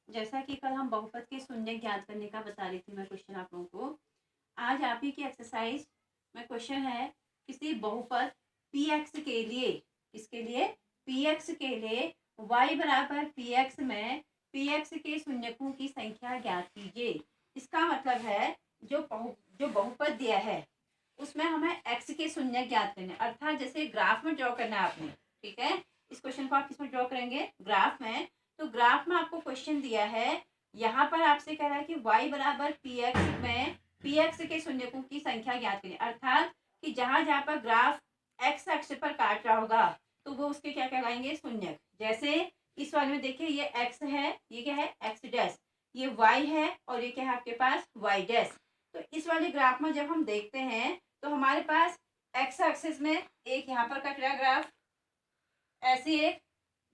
जैसा कि कल हम बहुपद के शून्य ज्ञात करने का बता रही थी मैं क्वेश्चन आप लोगों को। आज आप ही की एक्सरसाइज में क्वेश्चन है किसी बहुपद पी एक्स के लिए, किसके लिए, पी एक्स के लिए y बराबर पी एक्स में पी एक्स के शून्यकों की संख्या ज्ञात कीजिए। इसका मतलब है जो बहुपद दिया है उसमें हमें x के शून्य ज्ञात करने, अर्थात जैसे ग्राफ में ड्रॉ करना है आपने, ठीक है। इस क्वेश्चन को आप किसमें ड्रॉ करेंगे, ग्राफ में। तो ग्राफ में आपको क्वेश्चन दिया है, यहाँ पर आपसे कह रहा है कि y बराबर पी एक्स में पी एक्स के शून्यकों की संख्या ज्ञात करें, अर्थात कि जहां जहां पर ग्राफ x अक्ष पर काट रहा होगा तो वो उसके क्या कहलाएंगे, शून्यक। जैसे इस वाले में देखिए ये x है, ये क्या है x डैश, ये y है और ये क्या है आपके पास y डैश। तो इस वाले ग्राफ में जब हम देखते हैं तो हमारे पास x एक्सिस में एक यहाँ पर कट रहा है ग्राफ, ऐसे एक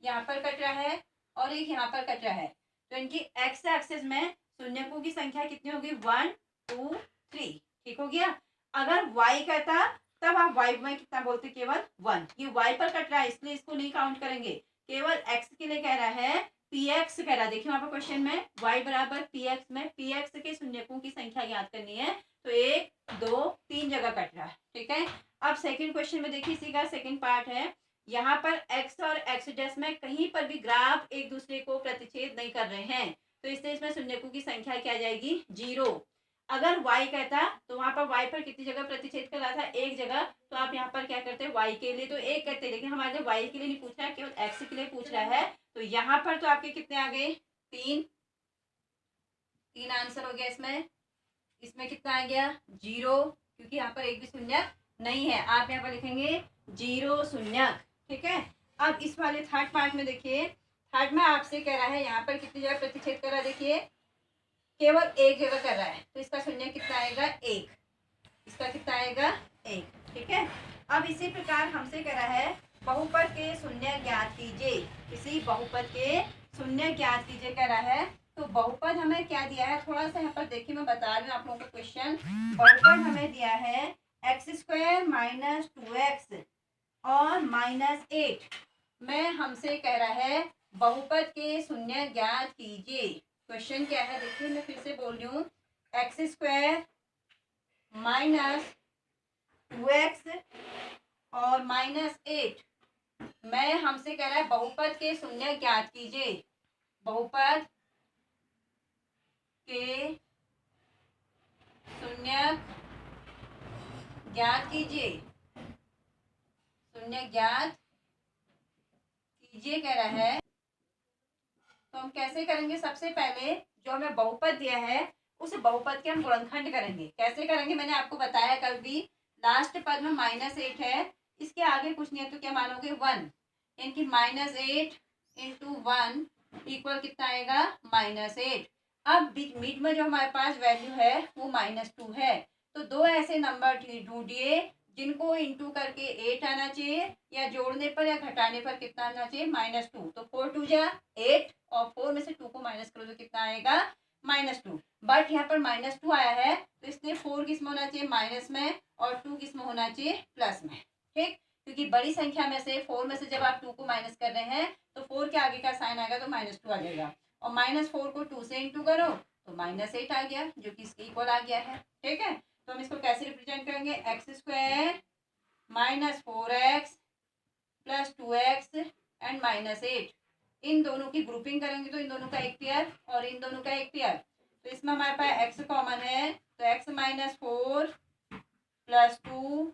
यहाँ पर कट रहा है और एक यहाँ पर कट रहा है। तो इनकी एक्स एक्सिस में शून्यकों की संख्या कितनी होगी, 1 2 3, ठीक हो गया। अगर y कहता तब आप y में कितना बोलते, केवल 1। ये y पर कट रहा है इसलिए इसको नहीं काउंट करेंगे, केवल x के लिए कह रहा है, px कह रहा है। देखिए वहां पर क्वेश्चन में y बराबर px में px के शून्यकों की संख्या ज्ञात करनी है, तो 1 2 3 जगह कट रहा है, ठीक है। अब सेकंड क्वेश्चन में देखिए, इसी का सेकंड पार्ट है। यहाँ पर x और x डैश में कहीं पर भी ग्राफ एक दूसरे को प्रतिच्छेद नहीं कर रहे हैं, तो इसलिए इसमें शून्यकों की संख्या क्या आ जाएगी, 0। अगर y कहता तो वहां पर y पर कितनी जगह प्रतिच्छेद कर रहा था, एक जगह। तो आप यहाँ पर क्या करते हैं, y के लिए तो 1 करते, लेकिन हमारे y के लिए नहीं पूछ रहा है, केवल x के लिए पूछ रहा है। तो यहाँ पर तो आपके कितने आ गए, 3 आंसर हो गया इसमें। इसमें कितना आ गया, 0, क्योंकि यहाँ पर एक भी शून्य नहीं है। आप यहाँ पर लिखेंगे 0 शून्यक, ठीक है। अब इस वाले थर्ड पार्ट में देखिए, थर्ड में आपसे कह रहा है यहाँ पर कितनी जगह प्रतिच्छेद कर रहा है, देखिए केवल एक जगह कर रहा है, तो इसका शून्य कितना आएगा, 1। इसका कितना आएगा, 1, ठीक है। अब इसी प्रकार हमसे कह रहा है बहुपद के शून्य ज्ञात कीजिए, किसी बहुपद के शून्य ज्ञात कीजिए कह रहा है। तो बहुपद हमें क्या दिया है, थोड़ा सा यहाँ पर देखिए, मैं बता रही हूँ आप लोगों को क्वेश्चन। बहुपद हमें दिया है x² माइनस 2x और -8 में हमसे कह रहा है बहुपद के शून्य ज्ञात कीजिए। क्वेश्चन क्या है देखिए, मैं फिर से बोल रही हूँ, x² माइनस 2x और -8 में हमसे कह रहा है बहुपद के शून्य ज्ञात कीजिए। बहुपद के शून्य ज्ञात कीजिए, शून्य ज्ञात कीजिए कह रहा है। तो हम कैसे करेंगे, सबसे पहले जो हमें बहुपद दिया है उस बहुपद के हम गुणनखंड करेंगे। कैसे करेंगे, मैंने आपको बताया कल भी, लास्ट पद में -8 है, इसके आगे कुछ नहीं है तो क्या मानोगे, 1, यानी -8 इंटू 1 इक्वल कितना आएगा, -8। अब मिड में जो हमारे पास वैल्यू है वो -2 है, तो दो ऐसे नंबर ढूंढिए जिनको इंटू करके 8 आना चाहिए, या जोड़ने पर या घटाने पर कितना आना चाहिए, -2। तो 4 2 जा 8 और 4 में से 2 को माइनस करो तो कितना आएगा, -2। बट यहाँ पर -2 आया है तो इसलिए 4 किस में होना चाहिए, माइनस में, और 2 किस में होना चाहिए, प्लस में, ठीक। क्योंकि बड़ी संख्या में से 4 में से जब आप 2 को माइनस कर रहे हैं तो 4 के आगे का साइन आएगा तो -2 आ जाएगा, और -4 को 2 से इंटू करो तो -8 आ गया, जो कि इसके इक्वल आ गया है, ठीक है। तो हम इसको कैसे रिप्रेजेंट करेंगे, x² minus 4x plus 2x and -8, इन दोनों की ग्रुपिंग करेंगे तो इन दोनों का एक पेयर और इन दोनों का एक पेयर। तो इसमें हमारे पास x कॉमन है, तो x -4 प्लस 2,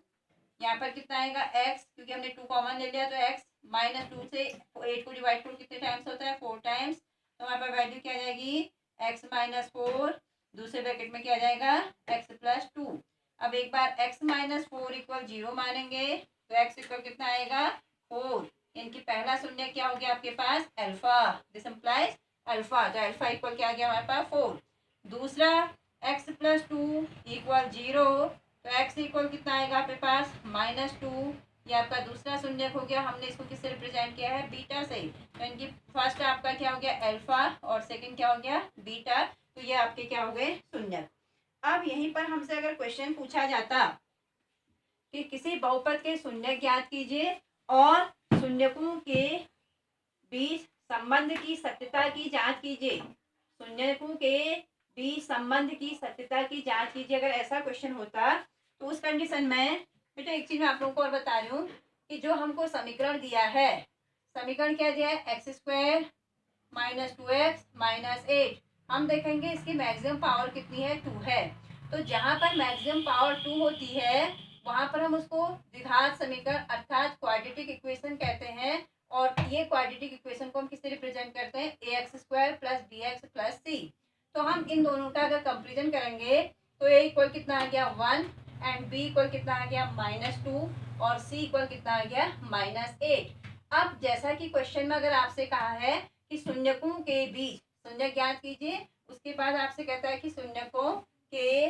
यहाँ पर कितना आएगा x, क्योंकि हमने 2 कॉमन ले लिया, तो x -2 से 8 को डिवाइड करो कितने टाइम्स होता है, 4 टाइम्स। तो हमारे पास वैल्यू क्या आ जाएगी, x -4, दूसरे ब्रैकेट में क्या आ जाएगा, x प्लस 2। अब एक बार x -4 इक्वल 0 मानेंगे तो x इक्वल कितना आएगा, 4। इनकी पहला शून्य क्या हो गया आपके पास, अल्फा, दिस इंप्लाइज अल्फा, तो अल्फा इक्वल क्या आ गया हमारे पास, 4। दूसरा x प्लस 2 इक्वल 0, तो x इक्वल कितना आएगा आपके पास, -2। ये आपका दूसरा शून्यक हो गया, हमने इसको किससे रिप्रेजेंट किया है, बीटा से। तो इनकी फर्स्ट आपका क्या हो गया, अल्फा, और सेकंड क्या हो गया, बीटा। तो ये आपके क्या हो गए, शून्यक। अब यहीं पर हमसे अगर क्वेश्चन पूछा जाता कि किसी बहुपद के शून्य ज्ञात कीजिए और शून्यकों के बीच संबंध की सत्यता की जांच कीजिए, शून्यकों के बीच संबंध की सत्यता की जांच कीजिए। अगर ऐसा क्वेश्चन होता तो उस कंडीशन में बेटा एक चीज मैं आप लोगों को और बता रही हूँ कि जो हमको समीकरण दिया है, समीकरण क्या दिया है, x square minus 2x minus 8, हम देखेंगे इसकी मैक्सिमम पावर कितनी है, 2 है। तो जहां पर मैक्सिमम पावर 2 होती है वहां पर हम उसको द्विघात समीकरण अर्थात क्वाड्रेटिक इक्वेशन कहते हैं। और ये क्वाड्रेटिक इक्वेशन को हम किससे रिप्रेजेंट करते हैं, A X square plus B X plus C. तो हम इन दोनों का अगर कंपेरिजन करेंगे तो ए इक्वल कितना आ गया 1 एंड बी इक्वल कितना आ गया -2 और सी इक्वल कितना आ गया -8। अब जैसा कि क्वेश्चन में अगर आपसे कहा है कि शून्यकों के बीच, शून्य ज्ञात कीजिए, उसके बाद आपसे कहता है कि शून्यकों के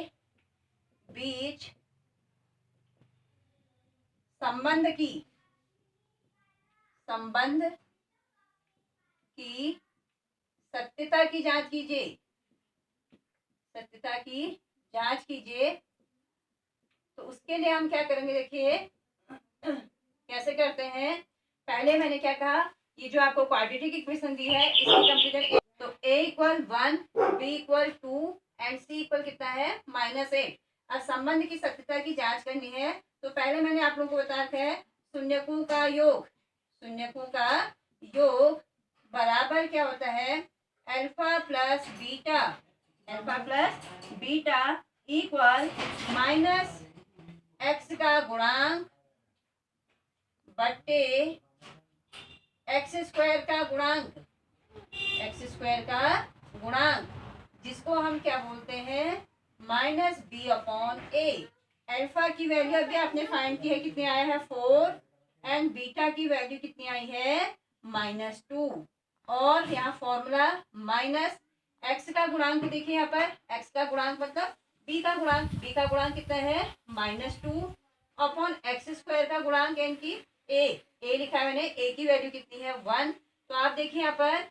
बीच संबंध की सत्यता की जांच कीजिए, सत्यता की जांच कीजिए। तो उसके लिए हम क्या करेंगे, देखिए कैसे करते हैं। पहले मैंने क्या कहा, ये जो आपको क्वाड्रेटिक इक्वेशन दी है इसकी कंपेरिजन, तो a equal 1, b equal 2 and c equal कितना है -8। अब संबंध की सत्यता की जांच करनी है तो पहले मैंने आप लोगों को बताया है शून्यकों का योग, शून्यकों का योग बराबर क्या होता है, alpha plus beta, alpha plus beta equal minus x का गुणांक बट्टे एक्स स्क्वायर का गुणांक, एक्स स्क्वायर का गुणांक, जिसको हम क्या बोलते हैं -b/a। अल्फा की वैल्यू अभी आपने फाइंड की है, कितनी आया है 4 एंड बीटा की वैल्यू कितनी आई है -2। और यहाँ फॉर्मूला माइनस एक्स का गुणांक देखिए, यहाँ पर एक्स का गुणांक मतलब b का गुणांक, b का गुणांक कितना है -2 अपॉन एक्स स्क्वायर का गुणांक यानी कि a लिखा है मैंने, a की वैल्यू कितनी है 1। तो आप देखिए यहाँ पर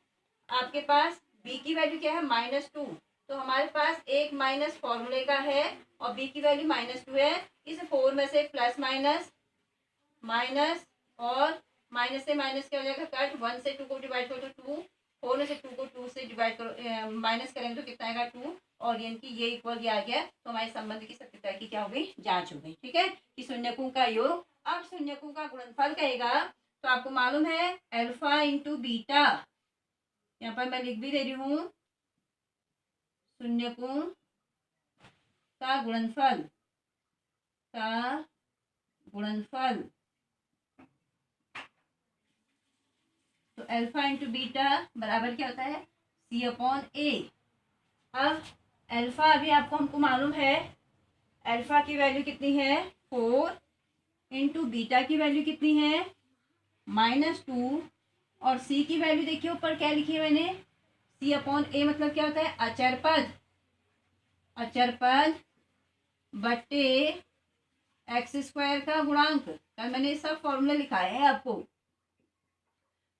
आपके पास b की वैल्यू क्या है -2, तो हमारे पास एक माइनस फॉर्मूले का है और b की वैल्यू -2 है। इस 4 में से प्लस माइनस माइनस और माइनस से माइनस क्या हो जाएगा कट, 1 से 2 को डिवाइड करो तो 2, 4 में से 2 को 2 से डिवाइड करो माइनस करेंगे तो कितना आएगा 2, और यानी कि ये इक्वल आ गया। तो हमारे संबंध की सत्यता की क्या हो गई, जांच हो गई। ठीक है, कि शून्यकों का योग। अब शून्यकों का गुणनफल कहेगा तो आपको मालूम है अल्फा इंटू बीटा, यहाँ पर मैं लिख भी दे रही हूँ, शून्यकों का गुणनफल तो अल्फा इंटू बीटा बराबर क्या होता है c/a। अब अल्फा अभी आपको हमको मालूम है, अल्फा की वैल्यू कितनी है 4 इंटू बीटा की वैल्यू कितनी है -2 और c की वैल्यू देखिए ऊपर क्या लिखी है मैंने, c/a मतलब क्या होता है अचर पद, अचर पद बट्टे एक्स स्क्वायर का गुणांक। कल मैंने सब फॉर्मूला लिखा है आपको।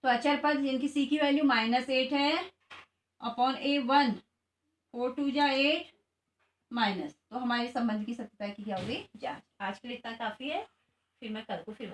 तो अचर पद जिनकी सी की वैल्यू -8 है अपॉन a 1, 4 2 जा 8 माइनस, तो हमारे संबंध की सत्यता की क्या होगी जांच। आज के लिए इतना काफी है, फिर मैं कल को फिर